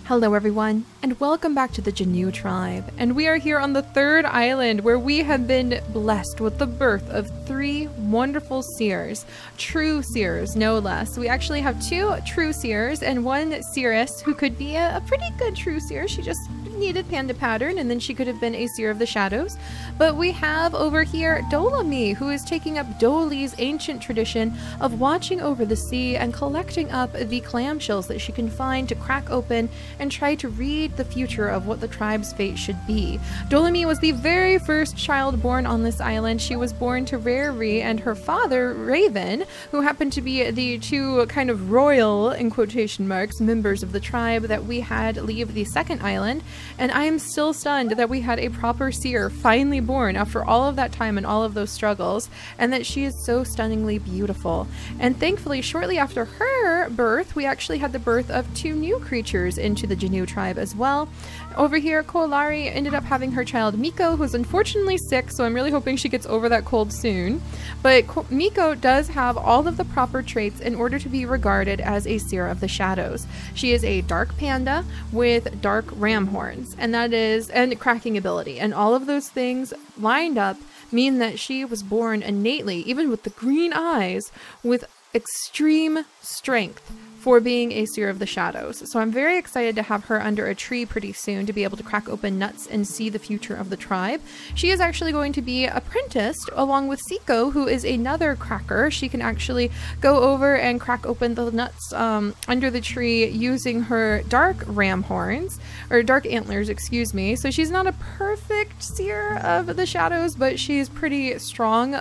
Hello everyone, and welcome back to the Jinyu Tribe, and we are here on the third island where we have been blessed with the birth of 3 wonderful seers, true seers no less. We actually have 2 true seers and 1 seeress who could be a pretty good true seer. She just needed panda pattern and then she could have been a seer of the shadows. But we have over here Dolami, who is taking up Doli's ancient tradition of watching over the sea and collecting up the clamshells that she can find to crack open and try to read the future of what the tribe's fate should be. Dolami was the very first child born on this island. She was born to Rarely and her father, Raven, who happened to be the 2 kind of royal, in quotation marks, members of the tribe that we had leave the second island. And I am still stunned that we had a proper seer finally born after all of that time and all of those struggles, and that she is so stunningly beautiful. And thankfully, shortly after her birth, we actually had the birth of 2 new creatures into the Jinyu tribe as well. Over here, Koalari ended up having her child Miko, who's unfortunately sick, so I'm really hoping she gets over that cold soon. But Miko does have all of the proper traits in order to be regarded as a seer of the shadows. She is a dark panda with dark ram horns, and cracking ability, and all of those things lined up mean that she was born innately, even with the green eyes, with extreme strength for being a seer of the shadows. So I'm very excited to have her under a tree pretty soon to be able to crack open nuts and see the future of the tribe. She is actually going to be apprenticed along with Siko, who is another cracker. She can actually go over and crack open the nuts under the tree using her dark ram horns, or dark antlers, excuse me. So she's not a perfect seer of the shadows, but she's pretty strong,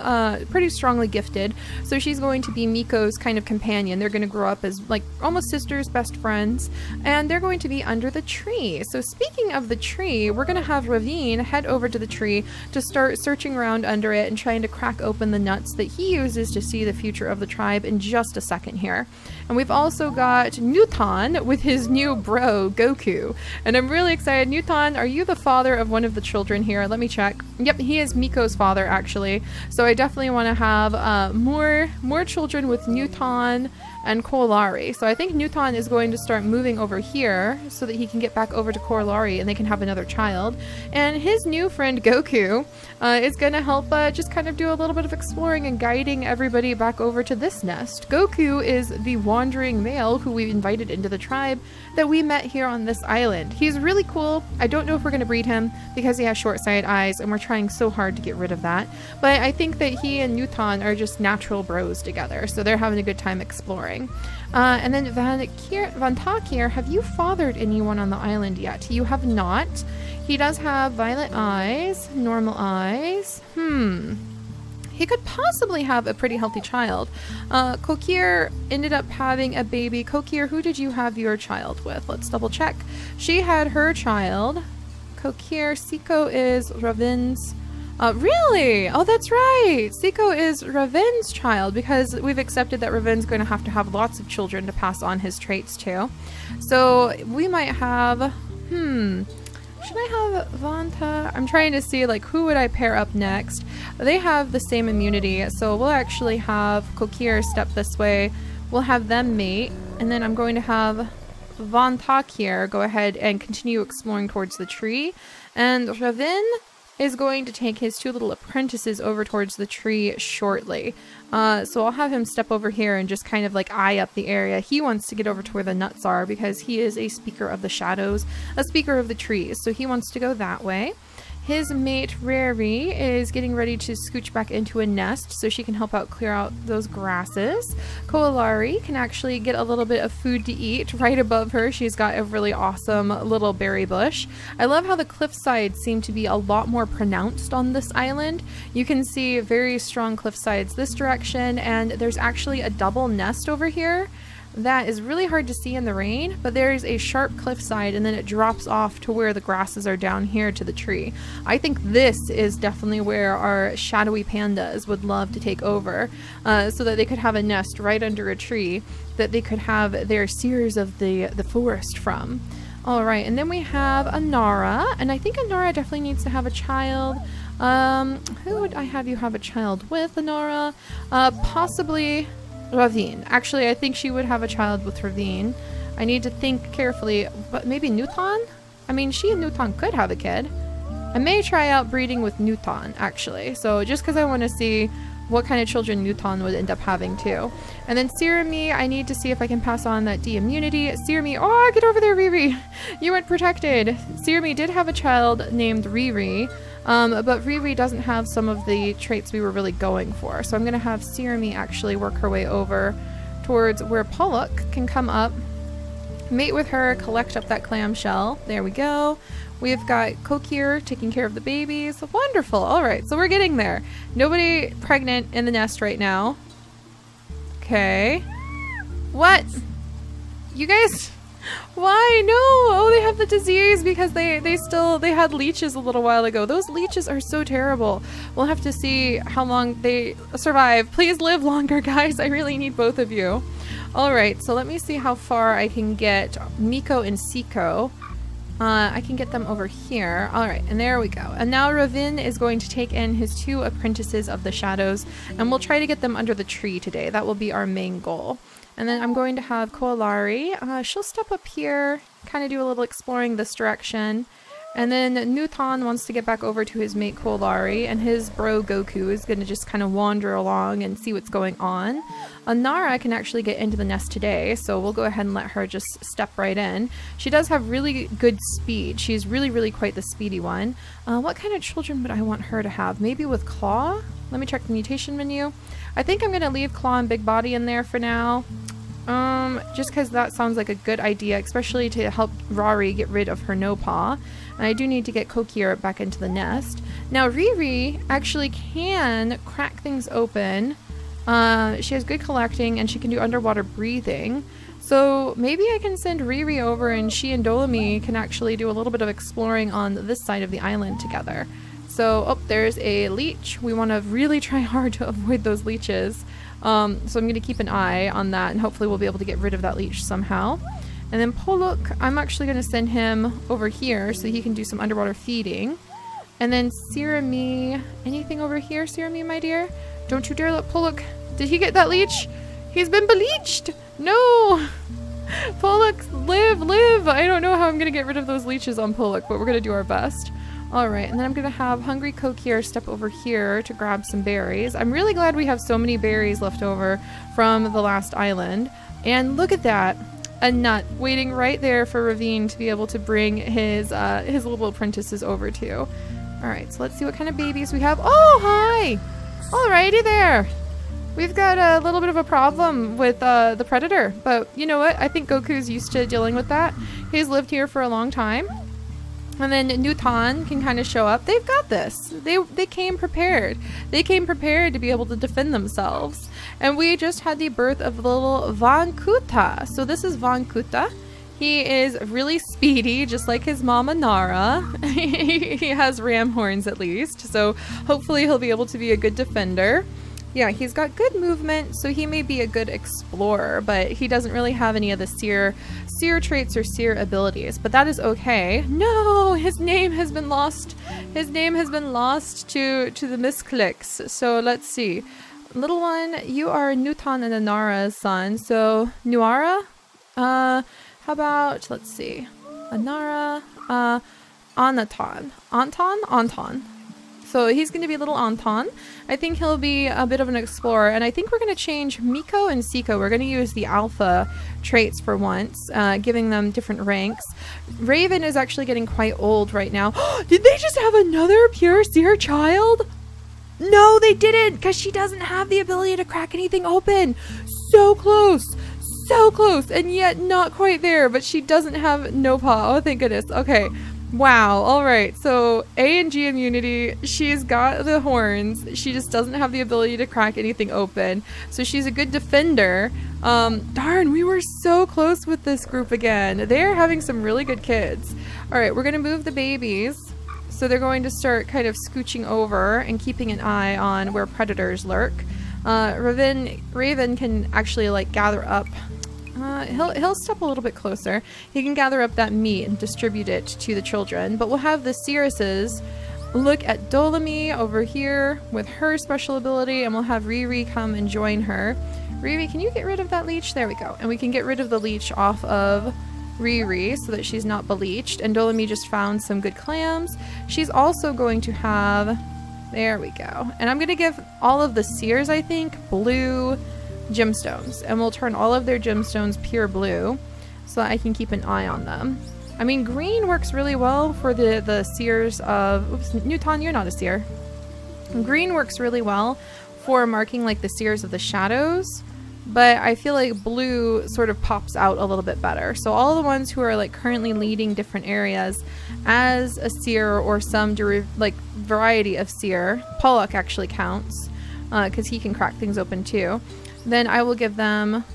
pretty strongly gifted. So she's going to be Miko's kind of companion. They're going to grow up as like almost sisters, best friends, and they're going to be under the tree. So speaking of the tree, we're going to have Ravine head over to the tree to start searching around under it and trying to crack open the nuts that he uses to see the future of the tribe in just a second here. And we've also got Newton with his new bro, Goku. And I'm really excited. Newton, are you the father of one of the children here? Let me check. Yep, he is Miko's father, actually. So I definitely want to have more children with Newton and Koalari. So I think Newton is going to start moving over here so that he can get back over to Koalari and they can have another child. And his new friend Goku is going to help just kind of do a little bit of exploring and guiding everybody back over to this nest. Goku is the wandering male who we invited into the tribe that we met here on this island. He's really cool. I don't know if we're going to breed him because he has short-sighted eyes and we're trying so hard to get rid of that. But I think that he and Newton are just natural bros together, so they're having a good time exploring. And then Vantakir, have you fathered anyone on the island yet? You have not. He does have violet eyes, normal eyes. He could possibly have a pretty healthy child. Kokir ended up having a baby. Kokir, who did you have your child with? Let's double check. She had her child. Kokir, Siko is Ravin's. Really? Oh, that's right. Siko is Raven's child because we've accepted that Raven's going to have lots of children to pass on his traits to. So we might have, should I have Vanta? I'm trying to see like who would I pair up next. They have the same immunity, so we'll actually have Kokir step this way. We'll have them mate, and then I'm going to have Vantakir go ahead and continue exploring towards the tree, and Raven is going to take his 2 little apprentices over towards the tree shortly. So I'll have him step over here and just kind of like eye up the area. He wants to get over to where the nuts are because he is a speaker of the shadows, a speaker of the trees. So he wants to go that way. His mate, Rary, is getting ready to scooch back into a nest so she can help out clear out those grasses. Koalari can actually get a little bit of food to eat. Right above her, she's got a really awesome little berry bush. I love how the cliff sides seem to be a lot more pronounced on this island. You can see very strong cliff sides this direction, and there's actually a double nest over here that is really hard to see in the rain, but there is a sharp cliffside and then it drops off to where the grasses are down here to the tree. I think this is definitely where our shadowy pandas would love to take over, so that they could have a nest right under a tree that they could have their seers of the forest from. Alright, and then we have Anara, and I think Anara definitely needs to have a child. Who would I have you have a child with, Anara? Possibly Ravine. Actually, I think she would have a child with Ravine. I need to think carefully, but maybe Newton? I mean, she and Newton could have a kid. I may try out breeding with Newton, actually. So just because I want to see what kind of children Newton would end up having too. And then Sirami, I need to see if I can pass on that D immunity. Sirami, oh, get over there, Riri. You weren't protected. Sirami did have a child named Riri, but Riri doesn't have some of the traits we were really going for. So I'm going to have Sirami actually work her way over towards where Pollock can come up, mate with her, collect up that clamshell. There we go. We've got Kokir taking care of the babies. Wonderful. All right, so we're getting there. Nobody pregnant in the nest right now. Okay. What? You guys? Why? No. Oh, they have the disease because they had leeches a little while ago. Those leeches are so terrible. We'll have to see how long they survive. Please live longer, guys. I really need both of you. All right, so let me see how far I can get Miko and Siko. I can get them over here. All right, and there we go. And now Ravin is going to take in his 2 apprentices of the shadows, and we'll try to get them under the tree today. That will be our main goal. And then I'm going to have Koalari. She'll step up here, kind of do a little exploring this direction. And then Newton wants to get back over to his mate Koalari, and his bro Goku is going to just kind of wander along and see what's going on. Nara can actually get into the nest today, so we'll go ahead and let her just step right in. She does have really good speed. She's really quite the speedy one. What kind of children would I want her to have? Maybe with Claw? Let me check the mutation menu. I think I'm going to leave Claw and Big Body in there for now. Just because that sounds like a good idea, especially to help Rari get rid of her no paw. And I do need to get Kokir back into the nest. Now Riri actually can crack things open. She has good collecting and she can do underwater breathing. So maybe I can send Riri over and she and Dolomie can actually do a little bit of exploring on this side of the island together. So, oh, there's a leech. We want to really try hard to avoid those leeches. So I'm going to keep an eye on that and hopefully we'll be able to get rid of that leech somehow. And then Pollock, I'm actually going to send him over here so he can do some underwater feeding. And then Sirami, anything over here, Sirami, my dear? Don't you dare let Pollock... Did he get that leech? He's been bleached! No! Pollock, live! I don't know how I'm going to get rid of those leeches on Pollock, but we're going to do our best. Alright, and then I'm going to have Hungry Kokir step over here to grab some berries. I'm really glad we have so many berries left over from the last island. And look at that! A nut waiting right there for Ravine to be able to bring his little apprentices over to. Alright, so let's see what kind of babies we have. Oh, hi! Alrighty there! We've got a little bit of a problem with the predator, but you know what? I think Goku's used to dealing with that. He's lived here for a long time. And then Newton can kind of show up. They've got this. They came prepared. They came prepared to be able to defend themselves. And we just had the birth of little Vankuta. So this is Vankuta. He is really speedy, just like his mama Nara. He has ram horns at least. So hopefully he'll be able to be a good defender. Yeah, he's got good movement, so he may be a good explorer, but he doesn't really have any of the seer traits or seer abilities, but that is okay. No, his name has been lost. His name has been lost to the misclicks. So let's see. Little one, you are Newton and Anara's son, so Nuara? How about, let's see. Anara, Anton. Anton. So he's going to be little Anton. I think he'll be a bit of an explorer, and I think we're going to change Miko and Siko. We're going to use the alpha traits for once, giving them different ranks. Raven is actually getting quite old right now. Did they just have another pure seer child? No, they didn't, because she doesn't have the ability to crack anything open. So close, and yet not quite there, but she doesn't have no paw. Oh, thank goodness. Okay. Wow, alright, so A and G immunity, she's got the horns, she just doesn't have the ability to crack anything open, so she's a good defender. Darn, we were so close with this group again. They're having some really good kids. Alright, we're gonna move the babies, so they're going to start kind of scooching over and keeping an eye on where predators lurk. Raven can actually like gather up. He'll step a little bit closer. He can gather up that meat and distribute it to the children. But we'll have the Seeresses look at Dolomie over here with her special ability, and we'll have Riri come and join her. Riri, can you get rid of that leech? There we go. And we can get rid of the leech off of Riri so that she's not bleached. And Dolomie just found some good clams. She's also going to have, there we go. And I'm going to give all of the seers, I think, blue gemstones. And we'll turn all of their gemstones pure blue so that I can keep an eye on them. I mean, green works really well for the seers of, oops, Newton, you're not a seer. Green works really well for marking like the seers of the shadows, but I feel like blue sort of pops out a little bit better. So all the ones who are like currently leading different areas as a seer or some like variety of seer, Pollock actually counts because he can crack things open too. Then I will give them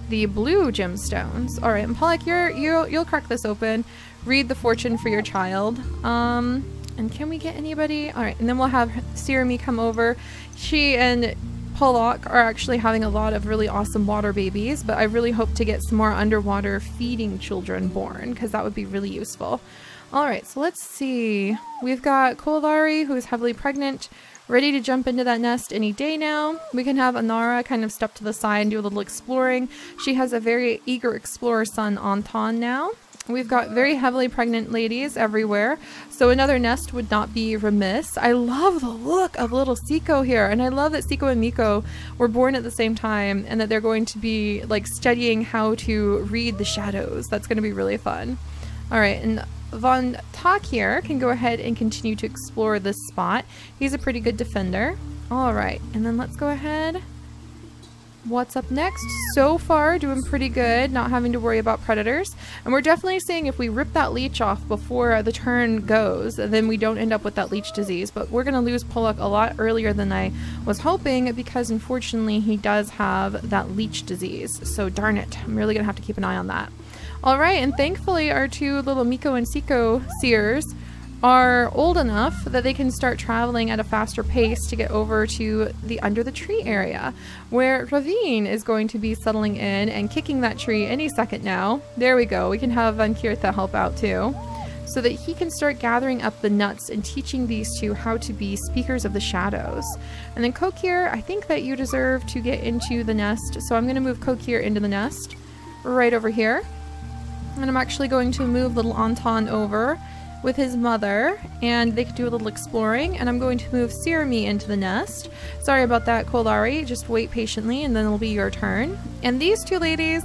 the blue gemstones. All right, and Pollock, you'll crack this open. Read the fortune for your child. And can we get anybody? All right, and then we'll have Sirami come over. She and Pollock are actually having a lot of really awesome water babies, but I really hope to get some more underwater feeding children born because that would be really useful. All right, so let's see. We've got Kolari, who is heavily pregnant, ready to jump into that nest any day now. We can have Anara kind of step to the side and do a little exploring. She has a very eager explorer son, Anton, now. We've got very heavily pregnant ladies everywhere, so another nest would not be remiss. I love the look of little Siko here, and I love that Siko and Miko were born at the same time and that they're going to be like studying how to read the shadows. That's going to be really fun. All right, and Von Tak here can go ahead and continue to explore this spot. He's a pretty good defender. All right, and then let's go ahead. What's up next? So far, doing pretty good, not having to worry about predators. And we're definitely seeing if we rip that leech off before the turn goes, then we don't end up with that leech disease. But we're going to lose Pollock a lot earlier than I was hoping because unfortunately he does have that leech disease. So darn it, I'm really going to have to keep an eye on that. All right, and thankfully our two little Miko and Siko seers are old enough that they can start traveling at a faster pace to get over to the under the tree area where Ravine is going to be settling in and kicking that tree any second now. There we go. We can have Van Kirtha help out too so that he can start gathering up the nuts and teaching these two how to be speakers of the shadows. And then Kokir, I think that you deserve to get into the nest, so I'm going to move Kokir into the nest right over here. And I'm actually going to move little Anton over with his mother, and they could do a little exploring, and I'm going to move Sirami into the nest. Sorry about that, Kolari. Just wait patiently, and then it'll be your turn. And these two ladies,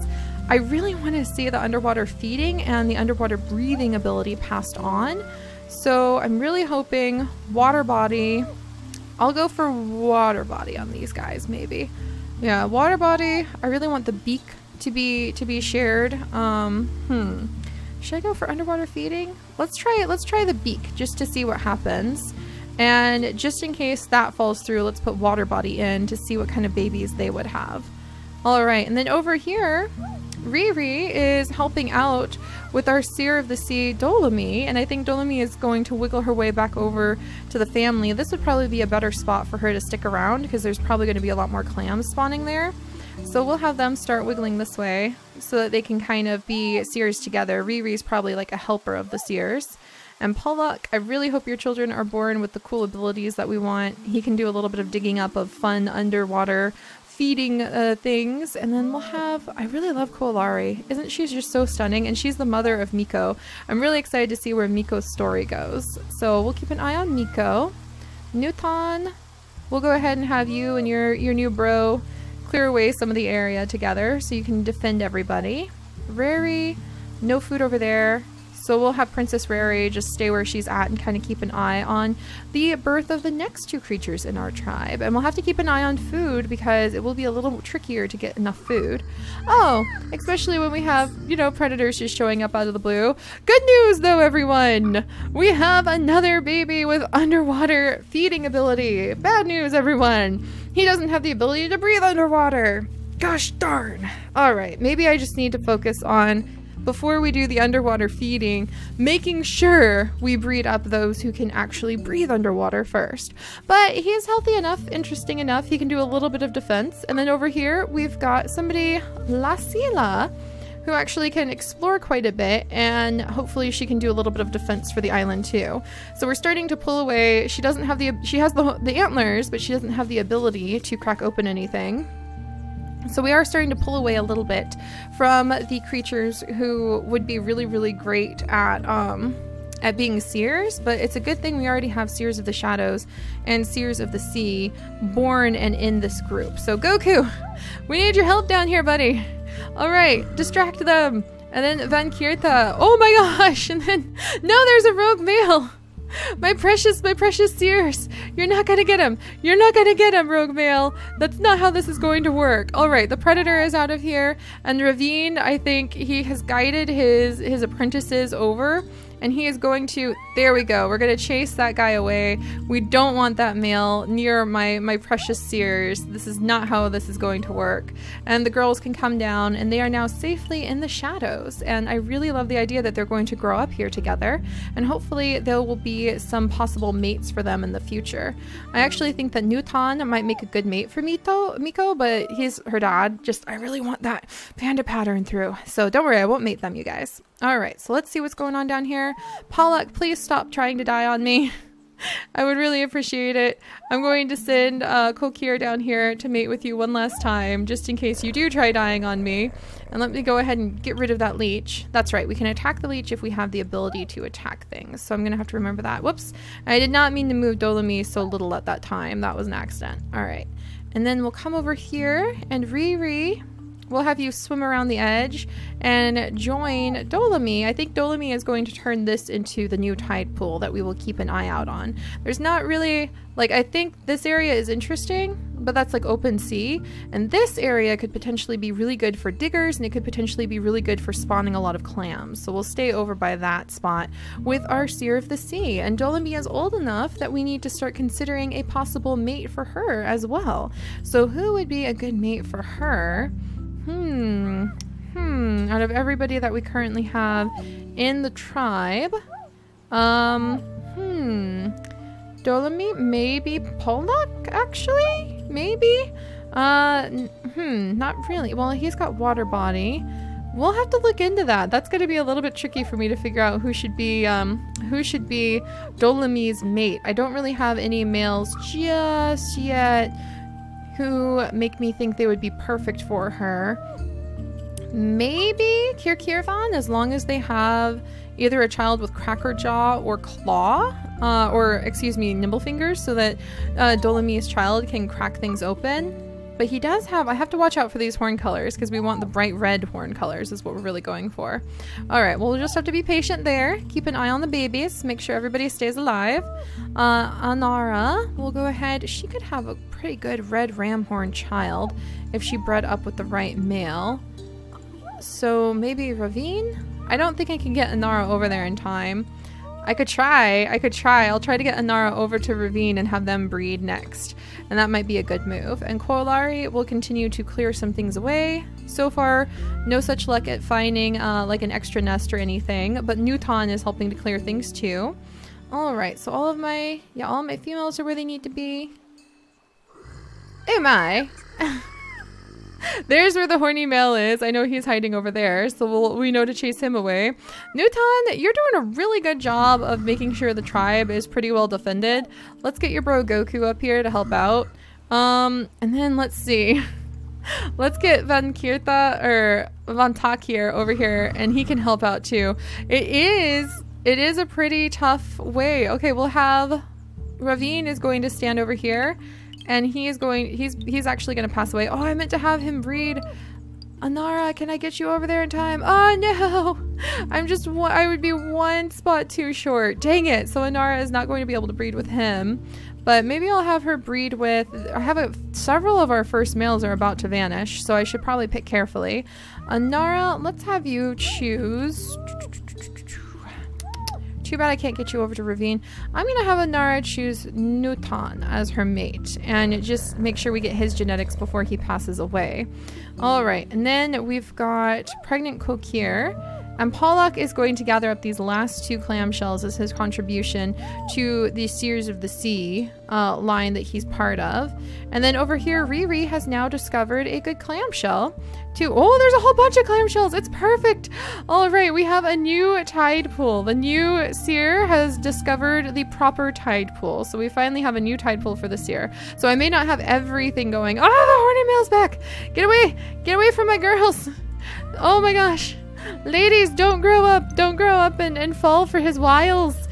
I really want to see the underwater feeding and the underwater breathing ability passed on. So I'm really hoping water body. I'll go for water body on these guys, maybe. Yeah, water body. I really want the beak to be shared. Should I go for underwater feeding? Let's try the beak just to see what happens. And just in case that falls through, let's put water body in to see what kind of babies they would have. All right, and then over here, Riri is helping out with our Seer of the Sea, Dolomie, and I think Dolomie is going to wiggle her way back over to the family. This would probably be a better spot for her to stick around because there's probably going to be a lot more clams spawning there. So we'll have them start wiggling this way so that they can kind of be seers together. Riri's probably like a helper of the seers. And Pollock, I really hope your children are born with the cool abilities that we want. He can do a little bit of digging up of fun underwater feeding things. And then we'll have, I really love Kolari. Isn't she just so stunning? And she's the mother of Miko. I'm really excited to see where Miko's story goes. So we'll keep an eye on Miko. Newton, we'll go ahead and have you and your new bro clear away some of the area together so you can defend everybody. Rari, no food over there. So we'll have Princess Rari just stay where she's at and kind of keep an eye on the birth of the next two creatures in our tribe. And we'll have to keep an eye on food because it will be a little trickier to get enough food. Oh, especially when we have, you know, predators just showing up out of the blue. Good news though, everyone! We have another baby with underwater feeding ability. Bad news, everyone! He doesn't have the ability to breathe underwater. Gosh darn. All right, maybe I just need to focus on, before we do the underwater feeding, making sure we breed up those who can actually breathe underwater first. But he's healthy enough, interesting enough, he can do a little bit of defense. And then over here, we've got somebody, Lasila, who actually can explore quite a bit, and hopefully she can do a little bit of defense for the island too. So we're starting to pull away. She doesn't have she has the antlers, but she doesn't have the ability to crack open anything. So we are starting to pull away a little bit from the creatures who would be really, really great at being seers, but it's a good thing we already have seers of the shadows and seers of the sea born and in this group. So Goku, we need your help down here, buddy. All right, distract them. And then Vankirtha, oh my gosh, and then, no, there's a rogue male. My precious seers. You're not gonna get him. You're not gonna get him, rogue male. That's not how this is going to work. All right, the predator is out of here. And Ravine, I think he has guided his apprentices over. And he is going to, there we go. We're going to chase that guy away. We don't want that male near my precious seers. This is not how this is going to work. And the girls can come down and they are now safely in the shadows. And I really love the idea that they're going to grow up here together. And hopefully there will be some possible mates for them in the future. I actually think that Newton might make a good mate for Miko, but he's her dad. Just, I really want that panda pattern through. So don't worry, I won't mate them, you guys. All right, so let's see what's going on down here. Pollock, please stop trying to die on me. I would really appreciate it. I'm going to send Kokir down here to mate with you one last time, just in case you do try dying on me. And let me go ahead and get rid of that leech. That's right, we can attack the leech if we have the ability to attack things. So I'm going to have to remember that. Whoops, I did not mean to move Dolomie so little at that time. That was an accident. All right, and then we'll come over here and Riri. We'll have you swim around the edge and join Dolomie. I think Dolomie is going to turn this into the new tide pool that we will keep an eye out on. There's not really, like, I think this area is interesting, but that's like open sea. And this area could potentially be really good for diggers, and it could potentially be really good for spawning a lot of clams. So we'll stay over by that spot with our Seer of the Sea. And Dolomie is old enough that we need to start considering a possible mate for her as well. So who would be a good mate for her? Out of everybody that we currently have in the tribe, Dolomie, maybe Pollock, actually, maybe, not really. Well, he's got water body. We'll have to look into that. That's going to be a little bit tricky for me to figure out who should be Dolomie's mate. I don't really have any males just yet who make me think they would be perfect for her. Maybe Kirkirvan, as long as they have either a child with Cracker Jaw or Claw, or excuse me, Nimble Fingers, so that Dolomie's child can crack things open. But he does have, I have to watch out for these horn colors because we want the bright red horn colors is what we're really going for. All right, well, we'll just have to be patient there. Keep an eye on the babies. Make sure everybody stays alive. Anara, we'll go ahead. She could have a pretty good red ram horn child if she bred up with the right male. So maybe Ravine? I don't think I can get Anara over there in time. I could try. I'll try to get Anara over to Ravine and have them breed next. And that might be a good move. And Korlari will continue to clear some things away. So far, no such luck at finding like an extra nest or anything. But Newton is helping to clear things too. Alright, so all of my females are where they need to be. Oh my! There's where the horny male is. I know he's hiding over there, so we know to chase him away. Newton, you're doing a really good job of making sure the tribe is pretty well defended. Let's get your bro Goku up here to help out. And then let's see. Let's get Vankirtha or Vantakir over here, and he can help out too. It is a pretty tough way. Okay, we'll have Ravine is going to stand over here. And he's actually going to pass away. Oh, I meant to have him breed. Anara, can I get you over there in time? Oh, no. I would be one spot too short. Dang it. So Anara is not going to be able to breed with him. But maybe I'll have her breed with... several of our first males are about to vanish. So I should probably pick carefully. Anara, let's have you choose... Too bad I can't get you over to Ravine. I'm going to have Anara choose Newton as her mate and just make sure we get his genetics before he passes away. Alright, and then we've got Pregnant Kokir And Pollock is going to gather up these last 2 clamshells as his contribution to the Seers of the Sea line that he's part of. And then over here, Riri has now discovered a good clamshell. Oh, there's a whole bunch of clamshells. It's perfect. All right, we have a new tide pool. The new seer has discovered the proper tide pool. So we finally have a new tide pool for the seer. So I may not have everything going. Oh, the horny male's back. Get away. Get away from my girls. Oh my gosh. Ladies, don't grow up. Don't grow up and fall for his wiles.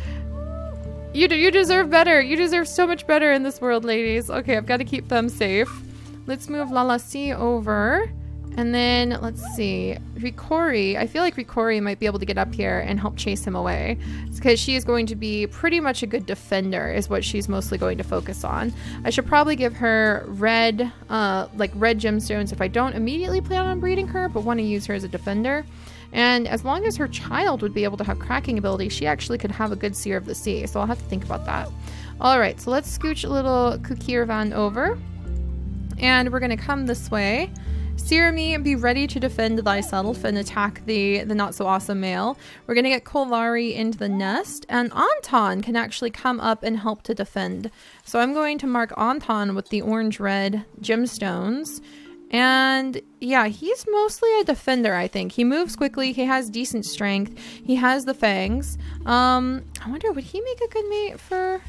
You deserve better. You deserve so much better in this world, ladies. Okay, I've got to keep them safe. Let's move Lalasi over. And then, let's see, Rikori. I feel like Rikori might be able to get up here and help chase him away. It's because she is going to be pretty much a good defender is what she's mostly going to focus on. I should probably give her red, red gemstones if I don't immediately plan on breeding her, but want to use her as a defender. And as long as her child would be able to have cracking ability, she actually could have a good Seer of the Sea. So I'll have to think about that. All right, so let's scooch a little Kukirvan over. And we're going to come this way. Sirami, be ready to defend thyself and attack the not-so-awesome male. We're going to get Kolari into the nest, and Anton can actually come up and help to defend. So I'm going to mark Anton with the orange-red gemstones. And yeah, he's mostly a defender, I think. He moves quickly, he has decent strength, he has the fangs. I wonder, would he make a good mate for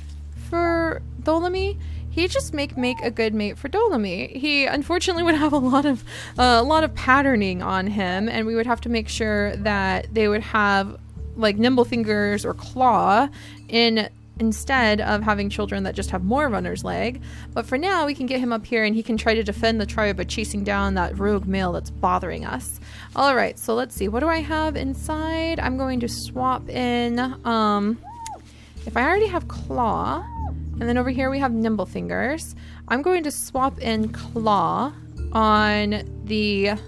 Dolami? He'd just make a good mate for Dolami. He unfortunately would have a lot of patterning on him, and we would have to make sure that they would have like nimble fingers or claw instead of having children that just have more runner's leg. But for now, we can get him up here and he can try to defend the tribe by chasing down that rogue male that's bothering us. All right, so let's see. What do I have inside? I'm going to swap in, if I already have claw, and then over here we have nimble fingers, I'm going to swap in claw on the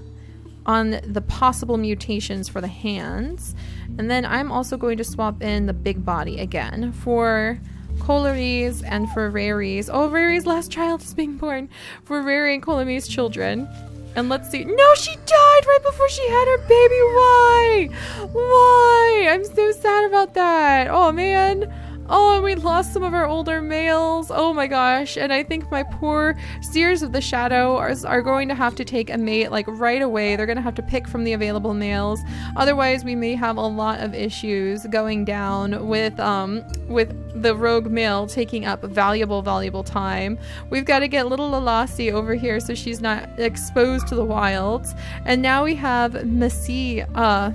possible mutations for the hands. And then I'm also going to swap in the big body again for Kolari's and for Rari's. Oh, Rari's last child is being born. For Rari and Kolami's children. And let's see. No, she died right before she had her baby. Why? Why? I'm so sad about that. Oh, man. Oh, and we lost some of our older males. Oh my gosh. And I think my poor Seers of the Shadow are going to have to take a mate like right away. They're going to have to pick from the available males. Otherwise, we may have a lot of issues going down with the rogue male taking up valuable time. We've got to get little Lalasi over here so she's not exposed to the wilds. And now we have Macy. I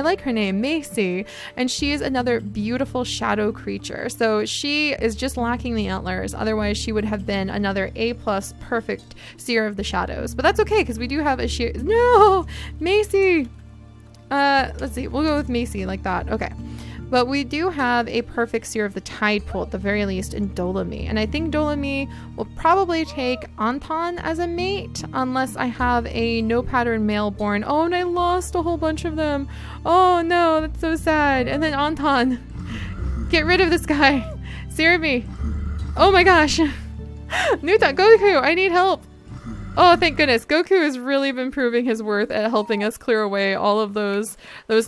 like her name, Macy. And she is another beautiful shadow creature. So she is just lacking the antlers. Otherwise, she would have been another A+ perfect Seer of the Shadows. But that's okay because we do have a sheer. No, Macy. Let's see. We'll go with Macy like that. Okay. But we do have a perfect Seer of the Tide Pool at the very least in Dolami. And I think Dolami will probably take Anton as a mate unless I have a no pattern male born. Oh, and I lost a whole bunch of them. Oh no, that's so sad. And then Anton. Get rid of this guy. Sirami. Oh my gosh. Nuta, Goku, I need help. Oh, thank goodness. Goku has really been proving his worth at helping us clear away all of those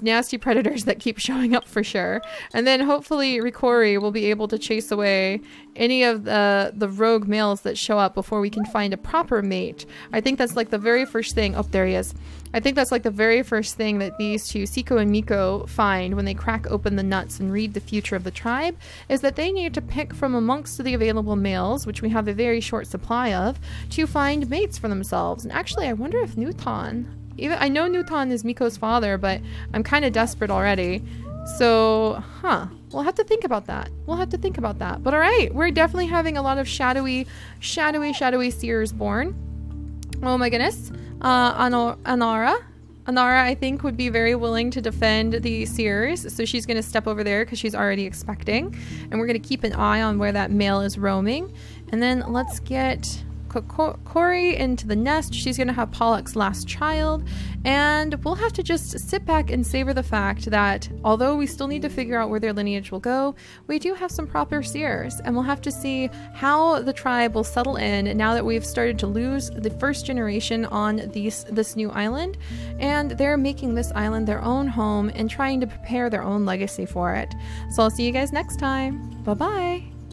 nasty predators that keep showing up for sure. And then hopefully Rikori will be able to chase away any of the rogue males that show up before we can find a proper mate. I think that's like the very first thing. Oh, there he is. I think that's like the very first thing that these two, Siko and Miko, find when they crack open the nuts and read the future of the tribe, is that they need to pick from amongst the available males, which we have a very short supply of, to find mates for themselves. And actually, I wonder if Newton, I know Newton is Miko's father, but I'm kind of desperate already. So, we'll have to think about that. We'll have to think about that. But all right, we're definitely having a lot of shadowy seers born. Oh my goodness. Anara, I think, would be very willing to defend the seers. So she's going to step over there because she's already expecting. And we're going to keep an eye on where that male is roaming. And then let's get put Corey into the nest. She's going to have Pollux' last child. And we'll have to just sit back and savor the fact that although we still need to figure out where their lineage will go, we do have some proper seers. And we'll have to see how the tribe will settle in now that we've started to lose the first generation on this new island. And they're making this island their own home and trying to prepare their own legacy for it. So I'll see you guys next time. Bye-bye.